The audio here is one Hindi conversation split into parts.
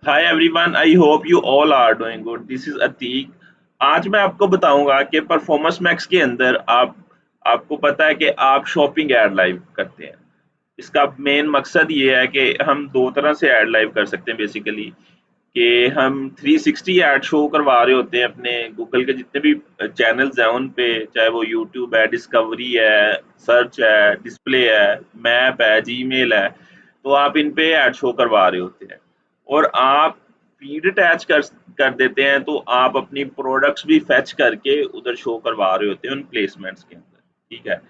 Hi everyone, I hope you all are doing good. This is Atiq. आज मैं आपको बताऊंगा कि परफॉर्मेंस मैक्स के अंदर आपको पता है कि आप शॉपिंग ऐड लाइव करते हैं। इसका मेन मकसद ये है कि हम दो तरह से ऐड लाइव कर सकते हैं बेसिकली, कि हम 360 ऐड शो करवा रहे होते हैं अपने गूगल के जितने भी चैनल्स हैं उन पे, चाहे वो यूट्यूब है, डिस्कवरी है, सर्च है, डिस्प्ले है, मैप है, जीमेल है। तो आप इन पे ऐड शो करवा रहे होते हैं और आप फीड अटैच कर देते हैं, तो आप अपनी प्रोडक्ट्स भी फेच करके उधर शो करवा रहे होते हैं उन प्लेसमेंट्स के अंदर। ठीक है।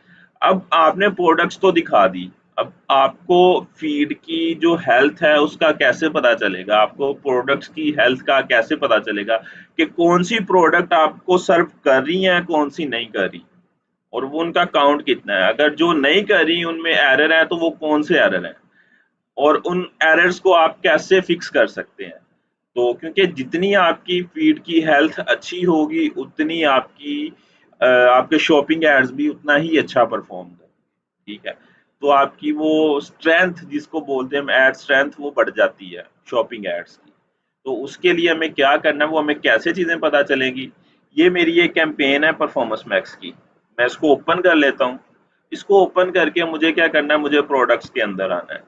अब आपने प्रोडक्ट्स तो दिखा दी। अब आपको फीड की जो हेल्थ है उसका कैसे पता चलेगा, आपको प्रोडक्ट्स की हेल्थ का कैसे पता चलेगा कि कौन सी प्रोडक्ट आपको सर्व कर रही है, कौन सी नहीं कर रही, और वो उनका काउंट कितना है। अगर जो नहीं कर रही उनमें एरर है तो वो कौन से एरर है, और उन एरर्स को आप कैसे फिक्स कर सकते हैं। तो क्योंकि जितनी आपकी फीड की हेल्थ अच्छी होगी उतनी आपके शॉपिंग एड्स भी उतना ही अच्छा परफॉर्म करेंगे। ठीक है। तो आपकी वो स्ट्रेंथ जिसको बोलते हैं हम, एड स्ट्रेंथ, वो बढ़ जाती है शॉपिंग एड्स की। तो उसके लिए हमें क्या करना है, वो हमें कैसे चीज़ें पता चलेंगी। ये मेरी एक कैंपेन है परफॉर्मेंस मैक्स की। मैं इसको ओपन कर लेता हूँ। इसको ओपन करके मुझे क्या करना है, मुझे प्रोडक्ट्स के अंदर आना है।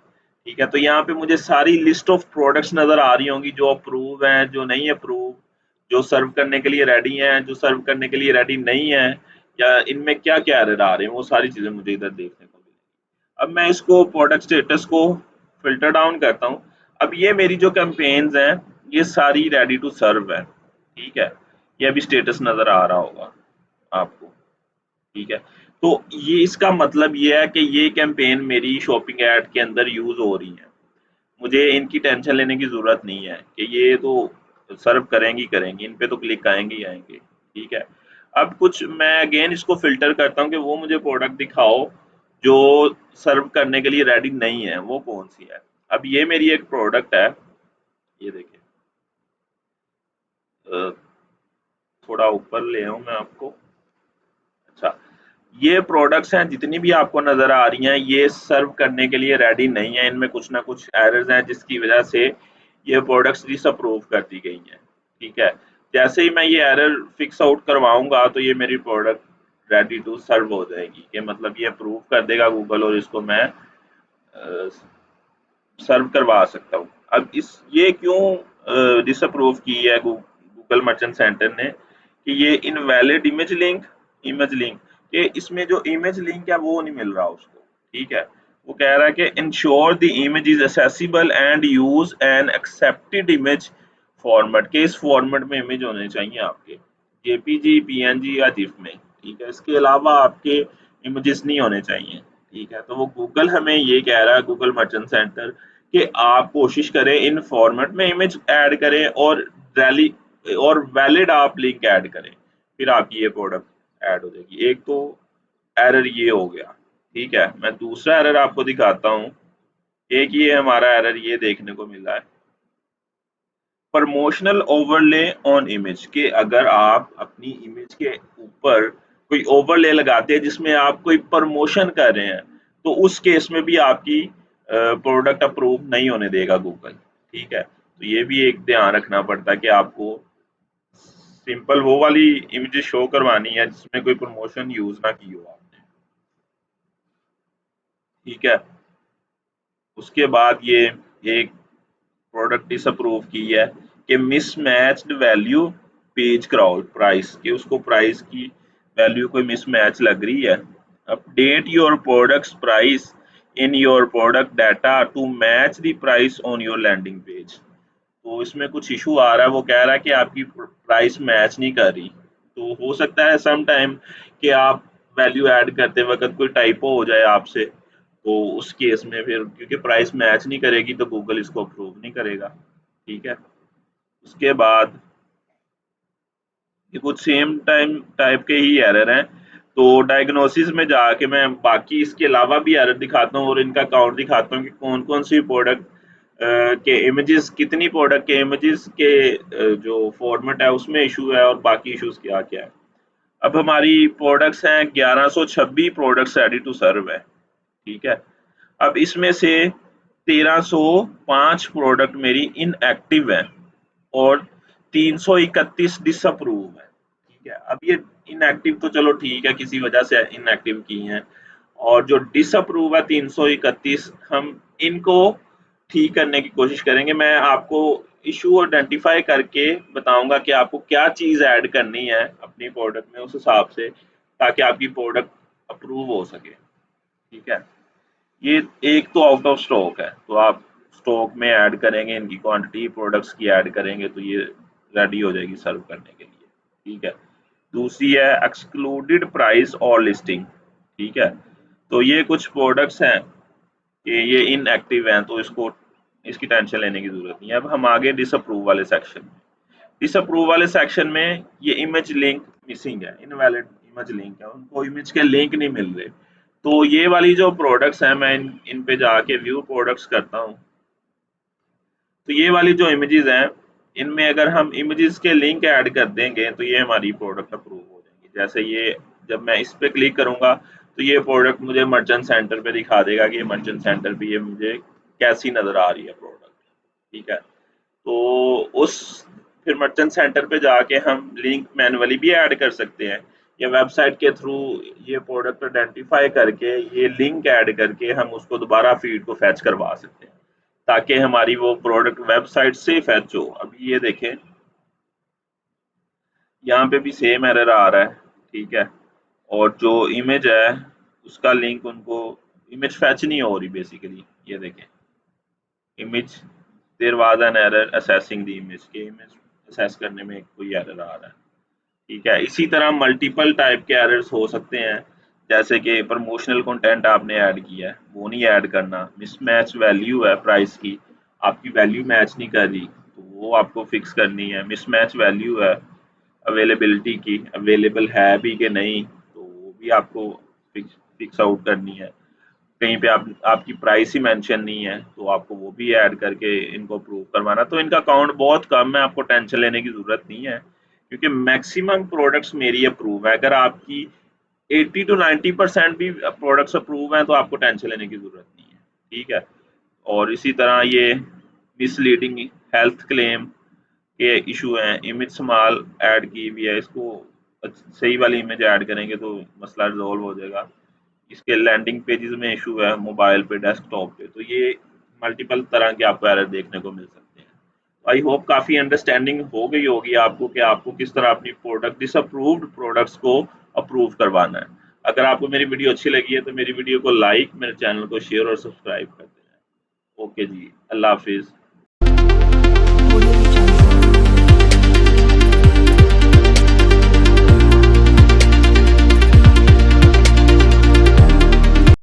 ठीक है। तो यहाँ पे मुझे सारी लिस्ट ऑफ प्रोडक्ट्स नज़र आ रही होंगी, जो अप्रूव हैं, जो नहीं अप्रूव, जो सर्व करने के लिए रेडी हैं, जो सर्व करने के लिए रेडी नहीं है, या इनमें क्या क्या एरर आ रहे हैं, वो सारी चीज़ें मुझे इधर देखने को मिलेंगी। अब मैं इसको प्रोडक्ट स्टेटस को फ़िल्टर डाउन करता हूँ। अब ये मेरी जो कैंपेन्स हैं, ये सारी रेडी टू सर्व है। ठीक है। ये अभी स्टेटस नज़र आ रहा होगा आपको। ठीक है। तो ये इसका मतलब ये है कि ये कैंपेन मेरी शॉपिंग ऐड के अंदर यूज़ हो रही है। मुझे इनकी टेंशन लेने की ज़रूरत नहीं है कि ये तो सर्व करेंगी करेंगी, इन पे तो क्लिक आएँगे ही आएँगे। ठीक है। अब कुछ मैं अगेन इसको फ़िल्टर करता हूँ कि वो मुझे प्रोडक्ट दिखाओ जो सर्व करने के लिए रेडी नहीं है, वो कौन-सी है। अब ये मेरी एक प्रोडक्ट है, ये देखिए। अ, थोड़ा ऊपर ले आऊँ मैं आपको। अच्छा, ये प्रोडक्ट्स हैं जितनी भी आपको नज़र आ रही हैं, ये सर्व करने के लिए रेडी नहीं है। इनमें कुछ ना कुछ एरर्स हैं जिसकी वजह से ये प्रोडक्ट्स डिसअप्रूव कर दी गई हैं। ठीक है। जैसे ही मैं ये एरर फिक्स आउट करवाऊँगा तो ये मेरी प्रोडक्ट रेडी टू सर्व हो जाएगी, कि मतलब ये अप्रूव कर देगा गूगल और इसको मैं सर्व करवा सकता हूँ। अब इस ये क्यों डिसअप्रूव की है गूगल मर्चेंट सेंटर ने, कि ये इनवैलिड इमेज लिंक, कि इसमें जो इमेज लिंक है वो नहीं मिल रहा उसको। ठीक है। वो कह रहा है कि ensure the image is accessible and use an accepted image format, के इस फॉर्मेट में इमेज होने चाहिए आपके, जेपीजी, पीएनजी या जिफ में। ठीक है। इसके अलावा आपके इमेजेस नहीं होने चाहिए। ठीक है। तो वो गूगल हमें ये कह रहा है, गूगल मर्चेंट सेंटर, कि आप कोशिश करें इन फॉर्मेट में इमेज ऐड करें और वैली और वैलिड आप लिंक ऐड करें, फिर आपकी ये प्रोडक्ट ऐड हो जाएगी। एक तो एरर ये हो गया। ठीक है। मैं दूसरा एरर आपको दिखाता हूँ। एक ये हमारा एरर ये देखने को मिला है, प्रमोशनल ओवरले ऑन इमेज, के अगर आप अपनी इमेज के ऊपर कोई ओवरले लगाते हैं जिसमें आप कोई प्रमोशन कर रहे हैं, तो उस केस में भी आपकी प्रोडक्ट अप्रूव नहीं होने देगा गूगल। ठीक है। तो ये भी एक ध्यान रखना पड़ता है कि आपको सिंपल वो वाली इमेजेस शो करवानी है जिसमें कोई प्रमोशन यूज ना की हो आपने। ठीक है। उसके बाद ये एक प्रोडक्ट डिसअप्रूव की है कि mismatched value page crowd price, कि उसको प्राइस की वैल्यू कोई मिसमैच लग रही है। Update your products price in your product data to match the price on your landing page. तो इसमें कुछ इशू आ रहा है, वो कह रहा है कि आपकी प्राइस मैच नहीं कर रही। तो हो सकता है सम टाइम कि आप वैल्यू ऐड करते वक्त कोई टाइपो हो जाए आपसे, तो उस केस में फिर क्योंकि प्राइस मैच नहीं करेगी तो गूगल इसको अप्रूव नहीं करेगा। ठीक है। उसके बाद ये कुछ सेम टाइम टाइप के ही एरर हैं। तो डायग्नोसिस में जाके मैं बाकी इसके अलावा भी एरर दिखाता हूँ और इनका काउंट दिखाता हूँ कि कौन कौन सी प्रोडक्ट के इमेजेस, कितनी प्रोडक्ट के इमेजेस के जो फॉर्मेट है उसमें इशू है, और बाकी इश्यूज क्या क्या है। अब हमारी प्रोडक्ट्स हैं 1126 प्रोडक्ट्स रेडी टू सर्व है। ठीक है। अब इसमें से 1305 प्रोडक्ट मेरी इनएक्टिव है और 331 डिसअप्रूव है। ठीक है, अब ये इनएक्टिव तो चलो ठीक है, किसी वजह से इनएक्टिव की हैं, और जो डिसअप्रूव है 331, हम इनको ठीक करने की कोशिश करेंगे। मैं आपको इशू आइडेंटिफाई करके बताऊंगा कि आपको क्या चीज़ ऐड करनी है अपनी प्रोडक्ट में उस हिसाब से, ताकि आपकी प्रोडक्ट अप्रूव हो सके। ठीक है, ये एक तो आउट ऑफ स्टॉक है, तो आप स्टॉक में ऐड करेंगे, इनकी क्वांटिटी प्रोडक्ट्स की ऐड करेंगे तो ये रेडी हो जाएगी सर्व करने के लिए। ठीक है, दूसरी है एक्सक्लूडेड प्राइस और लिस्टिंग। ठीक है, तो ये कुछ प्रोडक्ट्स हैं कि ये इनएक्टिव हैं, तो इसकी टेंशन लेने की जरूरत नहीं है। अब हम आगे डिसअप्रूव वाले सेक्शन में। डिसअप्रूव वाले सेक्शन में ये इमेज लिंक मिसिंग है, इनवैलिड इमेज लिंक है, उनको इमेज के लिंक नहीं मिल रहे। तो ये वाली जो प्रोडक्ट्स हैं, मैं इन पे जाके व्यू प्रोडक्ट्स करता हूँ, तो ये वाली जो इमेजेस हैं, इनमें अगर हम इमेजेस के लिंक ऐड कर देंगे तो ये हमारी प्रोडक्ट अप्रूव हो जाएगी। जैसे ये जब मैं इस पे क्लिक करूंगा तो ये प्रोडक्ट मुझे मर्चेंट सेंटर पे दिखा देगा कि मर्चेंट सेंटर पे ये मुझे कैसी नज़र आ रही है प्रोडक्ट। ठीक है, तो उस फिर मर्चेंट सेंटर पे जाके हम लिंक मैनुअली भी ऐड कर सकते हैं, या वेबसाइट के थ्रू ये प्रोडक्ट आइडेंटिफाई करके ये लिंक ऐड करके हम उसको दोबारा फीड को फैच करवा सकते हैं, ताकि हमारी वो प्रोडक्ट वेबसाइट से फैच हो। अभी ये देखें, यहाँ पे भी सेम एरर आ रहा है। ठीक है, और जो इमेज है उसका लिंक उनको इमेज फैच नहीं हो रही बेसिकली। ये देखें, image there was an error assessing the image, के इमेज असेस करने में कोई एरर आ रहा है। ठीक है, इसी तरह मल्टीपल टाइप के एरर्स हो सकते हैं, जैसे कि प्रमोशनल कंटेंट आपने ऐड किया है वो नहीं ऐड करना, मिसमैच वैल्यू है प्राइस की, आपकी वैल्यू मैच नहीं कर रही तो वो आपको फिक्स करनी है। मिसमैच वैल्यू है अवेलेबिलिटी की, अवेलेबल है भी कि नहीं, तो वो भी आपको फिक्स आउट करनी है। कहीं पे आपकी प्राइस ही मेंशन नहीं है तो आपको वो भी ऐड करके इनको अप्रूव करवाना। तो इनका अकाउंट बहुत कम है, आपको टेंशन लेने की ज़रूरत नहीं है, क्योंकि मैक्सिमम प्रोडक्ट्स मेरी अप्रूव है। अगर आपकी 80 टू 90% भी प्रोडक्ट्स अप्रूव हैं तो आपको टेंशन लेने की ज़रूरत नहीं है। ठीक है, और इसी तरह ये मिसलीडिंग हेल्थ क्लेम के इशू हैं, इमेज स्मॉल ऐड की हुई है, इसको सही वाली इमेज ऐड करेंगे तो मसला रिजॉल्व हो जाएगा। इसके लैंडिंग पेजेस में इशू है, मोबाइल पे, डेस्कटॉप पे, तो ये मल्टीपल तरह के आपको एरर देखने को मिल सकते हैं। आई होप काफ़ी अंडरस्टैंडिंग हो गई होगी आपको कि आपको किस तरह अपनी प्रोडक्ट डिसअप्रूव्ड प्रोडक्ट्स को अप्रूव करवाना है। अगर आपको मेरी वीडियो अच्छी लगी है तो मेरी वीडियो को लाइक, मेरे चैनल को शेयर और सब्सक्राइब कर देना। ओके जी, अल्लाह हाफिज़।